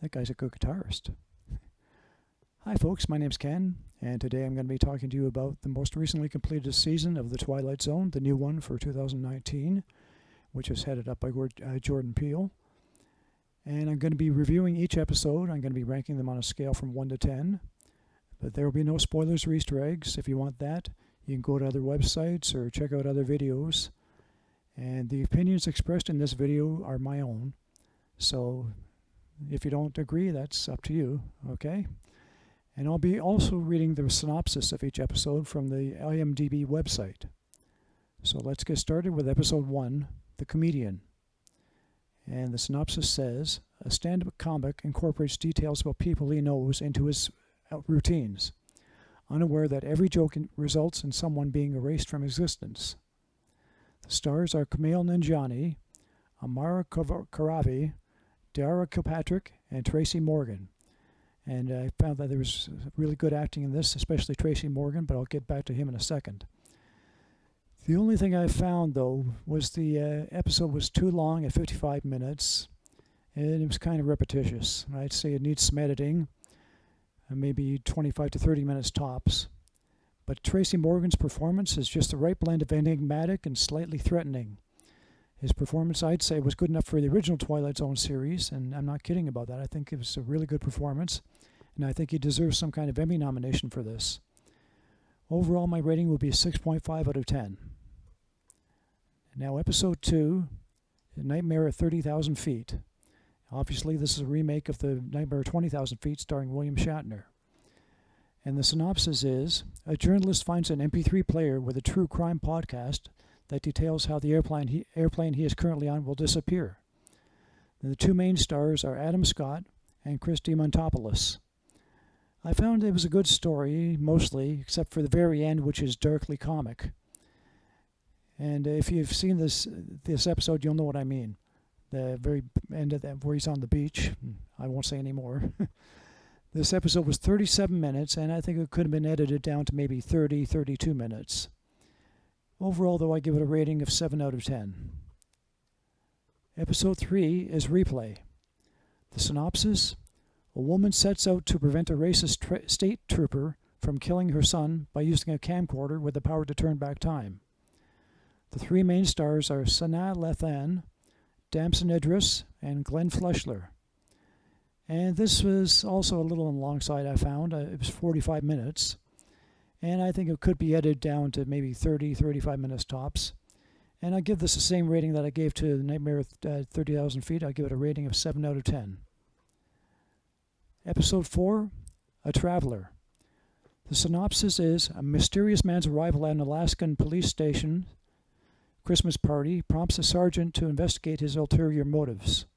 That guy's a good guitarist. Hi folks, my name's Ken, and today I'm going to be talking to you about the most recently completed season of The Twilight Zone, the new one for 2019, which is headed up by Jordan Peele. And I'm going to be reviewing each episode. I'm going to be ranking them on a scale from 1 to 10. But there will be no spoilers or Easter eggs. If you want that, you can go to other websites or check out other videos. And the opinions expressed in this video are my own. So if you don't agree, that's up to you, okay? And I'll be also reading the synopsis of each episode from the IMDb website. So let's get started with episode 1, The Comedian. And the synopsis says, a stand-up comic incorporates details about people he knows into his routines, unaware that every joke results in someone being erased from existence. The stars are Kumail Nanjiani, Amara Karavi, Dara Kilpatrick, and Tracy Morgan. And I found that there was really good acting in this, especially Tracy Morgan, but I'll get back to him in a second. The only thing I found, though, was the episode was too long at 55 minutes, and it was kind of repetitious. I'd say it needs some editing, maybe 25 to 30 minutes tops. But Tracy Morgan's performance is just the right blend of enigmatic and slightly threatening. His performance, I'd say, was good enough for the original Twilight Zone series, and I'm not kidding about that. I think it was a really good performance, and I think he deserves some kind of Emmy nomination for this. Overall, my rating will be 6.5 out of 10. Now, Episode 2, Nightmare at 30,000 Feet. Obviously, this is a remake of the Nightmare at 20,000 Feet starring William Shatner. And the synopsis is, a journalist finds an MP3 player with a true crime podcast that details how the airplane he is currently on will disappear. And the two main stars are Adam Scott and Christy Montopoulos. I found it was a good story, mostly, except for the very end, which is darkly comic. And if you've seen this episode, you'll know what I mean. The very end of that, where he's on the beach. I won't say any more. This episode was 37 minutes, and I think it could have been edited down to maybe 30, 32 minutes. Overall, though, I give it a rating of 7 out of 10. Episode 3 is Replay. The synopsis, a woman sets out to prevent a racist state trooper from killing her son by using a camcorder with the power to turn back time. The three main stars are Sanaa Lathan, Damson Idris, and Glenn Fleshler. And this was also a little on the long side, I found. It was 45 minutes. And I think it could be edited down to maybe 30, 35 minutes tops. And I give this the same rating that I gave to Nightmare at 30,000 Feet. I give it a rating of 7 out of 10. Episode 4, A Traveler. The synopsis is, a mysterious man's arrival at an Alaskan police station Christmas party prompts a sergeant to investigate his ulterior motives.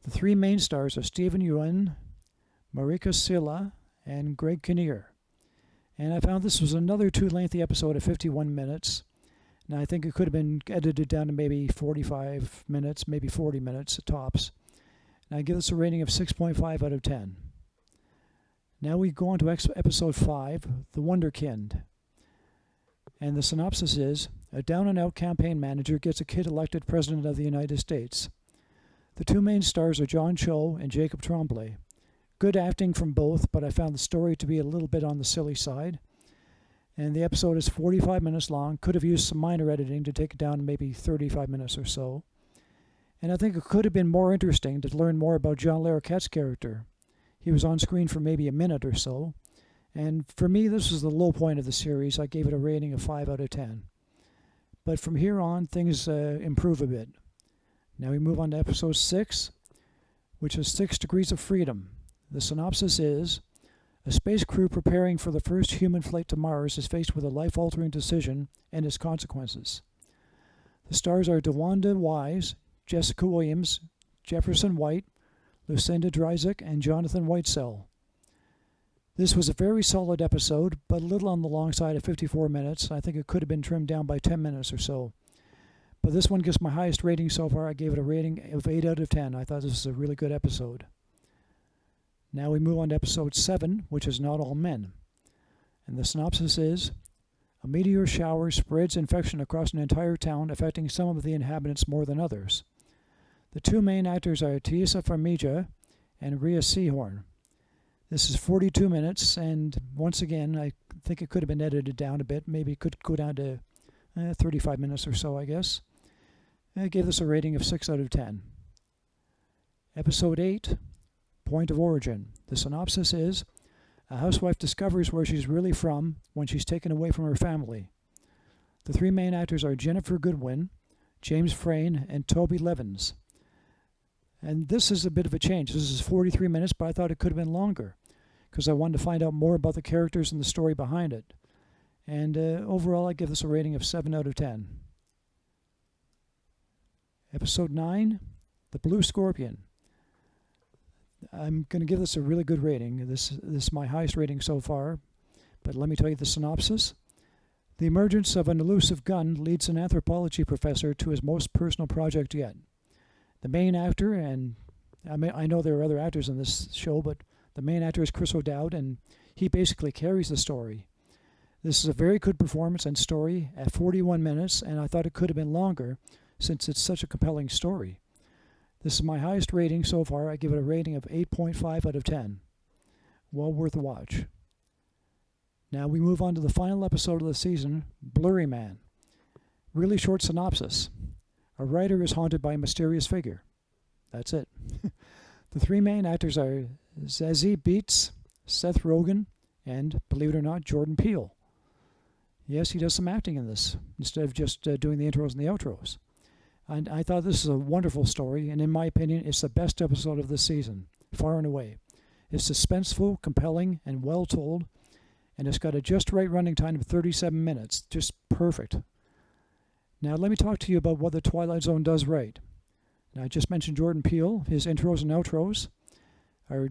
The three main stars are Stephen Yeun, Marika Silla, and Greg Kinnear. And I found this was another too lengthy episode of 51 minutes. And I think it could have been edited down to maybe 45 minutes, maybe 40 minutes at tops. And I give this a rating of 6.5 out of 10. Now we go on to episode 5, The Wunderkind. And the synopsis is, a down-and-out campaign manager gets a kid elected president of the United States. The two main stars are John Cho and Jacob Tremblay. Good acting from both, but I found the story to be a little bit on the silly side. And the episode is 45 minutes long. Could have used some minor editing to take it down to maybe 35 minutes or so. And I think it could have been more interesting to learn more about John Larroquette's character. He was on screen for maybe a minute or so. And for me, this was the low point of the series. I gave it a rating of 5 out of 10. But from here on, things improve a bit. Now we move on to episode 6, which is 6 Degrees of Freedom. The synopsis is, a space crew preparing for the first human flight to Mars is faced with a life-altering decision and its consequences. The stars are DeWanda Wise, Jessica Williams, Jefferson White, Lucinda Dryzek, and Jonathan Whitesell. This was a very solid episode, but a little on the long side of 54 minutes. I think it could have been trimmed down by 10 minutes or so. But this one gets my highest rating so far. I gave it a rating of 8 out of 10. I thought this was a really good episode. Now we move on to episode 7, which is Not All Men. And the synopsis is, a meteor shower spreads infection across an entire town, affecting some of the inhabitants more than others. The two main actors are Tiesa Farmiga and Rhea Seahorn. This is 42 minutes, and once again, I think it could have been edited down a bit. Maybe it could go down to 35 minutes or so, I guess. I gave this a rating of 6 out of 10. Episode 8, Point of Origin. The synopsis is, a housewife discovers where she's really from when she's taken away from her family. The three main actors are Jennifer Goodwin, James Frain, and Toby Levins. And this is a bit of a change. This is 43 minutes, but I thought it could have been longer because I wanted to find out more about the characters and the story behind it. And overall, I give this a rating of 7 out of 10. Episode 9, The Blue Scorpion. I'm going to give this a really good rating. This is my highest rating so far, but let me tell you the synopsis. The emergence of an elusive gun leads an anthropology professor to his most personal project yet. The main actor, and I know there are other actors in this show, but the main actor is Chris O'Dowd, and he basically carries the story. This is a very good performance and story at 41 minutes, and I thought it could have been longer since it's such a compelling story. This is my highest rating so far. I give it a rating of 8.5 out of 10. Well worth a watch. Now we move on to the final episode of the season, Blurry Man. Really short synopsis. A writer is haunted by a mysterious figure. That's it. The three main actors are Zazie Beetz, Seth Rogen, and, believe it or not, Jordan Peele. Yes, he does some acting in this, instead of just doing the intros and the outros. And I thought this is a wonderful story, and in my opinion, it's the best episode of this season, far and away. It's suspenseful, compelling, and well told, and it's got a just right running time of 37 minutes, just perfect. Now let me talk to you about what the Twilight Zone does right. Now, I just mentioned Jordan Peele. His intros and outros are,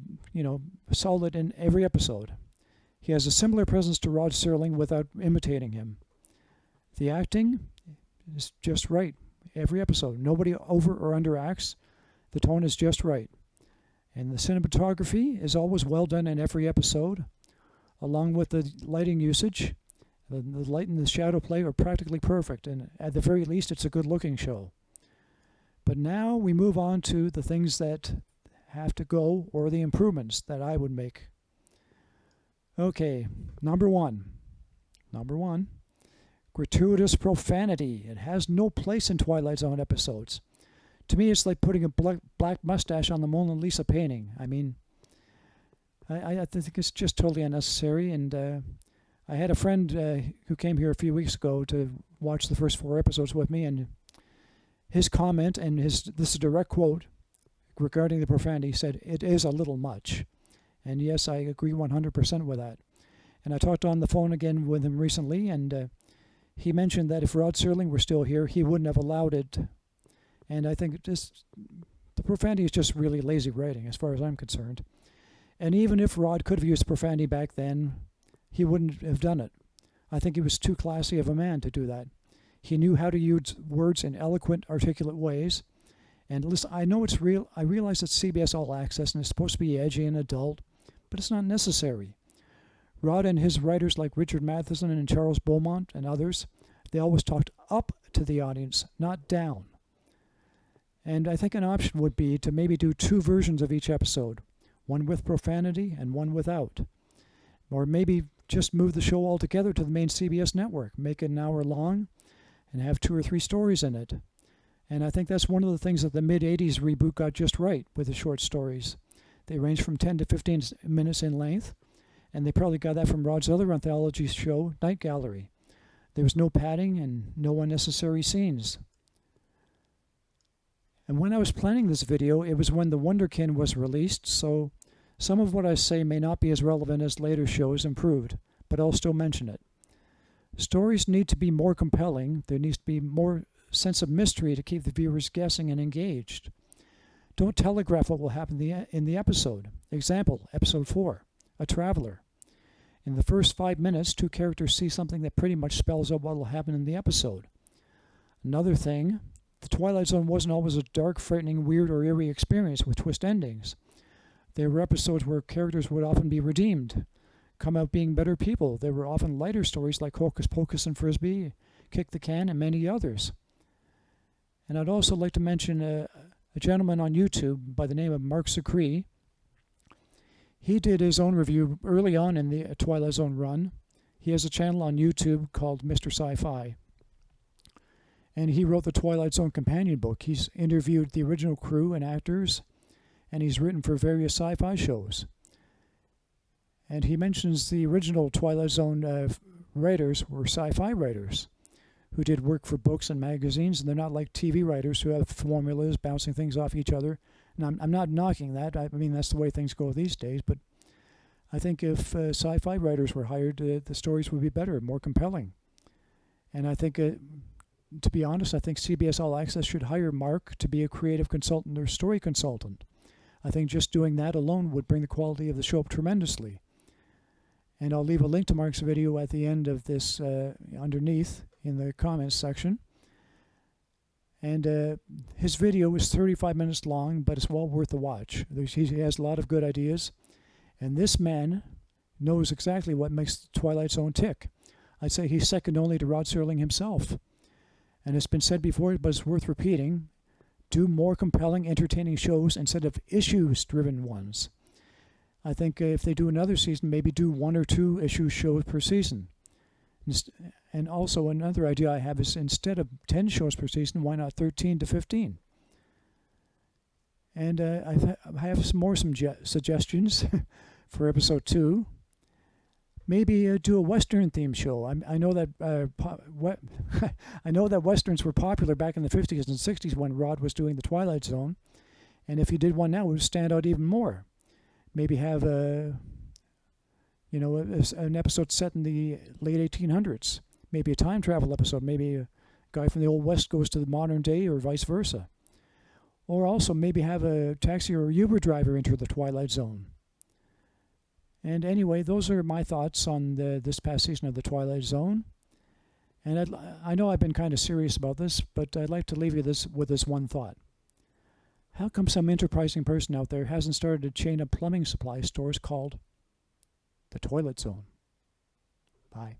solid in every episode. He has a similar presence to Rod Serling without imitating him. The acting is just right every episode. Nobody over or underacts. The tone is just right. And the cinematography is always well done in every episode, along with the lighting usage. The light and the shadow play are practically perfect, and at the very least, it's a good-looking show. But now we move on to the things that have to go, or the improvements that I would make. Okay, number one, gratuitous profanity. It has no place in Twilight Zone episodes. To me, it's like putting a black mustache on the Mona Lisa painting. I mean, I think it's just totally unnecessary, and I had a friend who came here a few weeks ago to watch the first 4 episodes with me, and his comment, and this is a direct quote regarding the profanity, he said, "It is a little much." And yes, I agree 100% with that. And I talked on the phone again with him recently, and he mentioned that if Rod Serling were still here, he wouldn't have allowed it. And I think the profanity is just really lazy writing, as far as I'm concerned. And even if Rod could have used profanity back then, he wouldn't have done it. I think he was too classy of a man to do that. He knew how to use words in eloquent, articulate ways. And listen, I know it's real. I realize it's CBS All Access and it's supposed to be edgy and adult, but it's not necessary. Rod and his writers like Richard Matheson and Charles Beaumont and others, they always talked up to the audience, not down. And I think an option would be to maybe do 2 versions of each episode, one with profanity and one without. Or maybe just move the show altogether to the main CBS network, make it an hour long, and have 2 or 3 stories in it. And I think that's one of the things that the mid-'80s reboot got just right with the short stories. They range from 10 to 15 minutes in length, and they probably got that from Rod's other anthology show, Night Gallery. There was no padding and no unnecessary scenes. And when I was planning this video, it was when the Wunderkind was released, so some of what I say may not be as relevant as later shows improved, but I'll still mention it. Stories need to be more compelling. There needs to be more sense of mystery to keep the viewers guessing and engaged. Don't telegraph what will happen in the episode. Example, episode 4, A Traveler. In the first 5 minutes, 2 characters see something that pretty much spells out what will happen in the episode. Another thing, the Twilight Zone wasn't always a dark, frightening, weird, or eerie experience with twist endings. There were episodes where characters would often be redeemed, come out being better people. There were often lighter stories like Hocus Pocus and Frisbee, Kick the Can, and many others. And I'd also like to mention a gentleman on YouTube by the name of Mark Secree. He did his own review early on in the Twilight Zone run. He has a channel on YouTube called Mr. Sci-Fi. And he wrote the Twilight Zone companion book. He's interviewed the original crew and actors, and he's written for various sci-fi shows. And he mentions the original Twilight Zone writers were sci-fi writers who did work for books and magazines, and they're not like TV writers who have formulas bouncing things off each other. And I'm not knocking that. I mean, that's the way things go these days, but I think if sci-fi writers were hired, the stories would be better, more compelling. And I think, to be honest, I think CBS All Access should hire Mark to be a creative consultant or story consultant. I think just doing that alone would bring the quality of the show up tremendously. And I'll leave a link to Mark's video at the end of this, underneath in the comments section. And his video is 35 minutes long, but it's well worth the watch. He has a lot of good ideas. And this man knows exactly what makes the Twilight Zone tick. I'd say he's second only to Rod Serling himself. And it's been said before, but it's worth repeating. Do more compelling, entertaining shows instead of issues-driven ones. I think if they do another season, maybe do 1 or 2 issue shows per season. And also another idea I have is instead of 10 shows per season, why not 13 to 15? And I have some suggestions for episode 2. Maybe do a Western themed show. I know that I know that Westerns were popular back in the 50s and 60s when Rod was doing the Twilight Zone. And if you did one now, it would stand out even more. Maybe have an episode set in the late 1800s. Maybe a time travel episode. Maybe a guy from the Old West goes to the modern day or vice versa. Or also maybe have a taxi or Uber driver enter the Twilight Zone. And anyway, those are my thoughts on this past season of the Twilight Zone. And I know I've been kind of serious about this, but I'd like to leave you with this one thought. How come some enterprising person out there hasn't started a chain of plumbing supply stores called the Toilet Zone? Bye.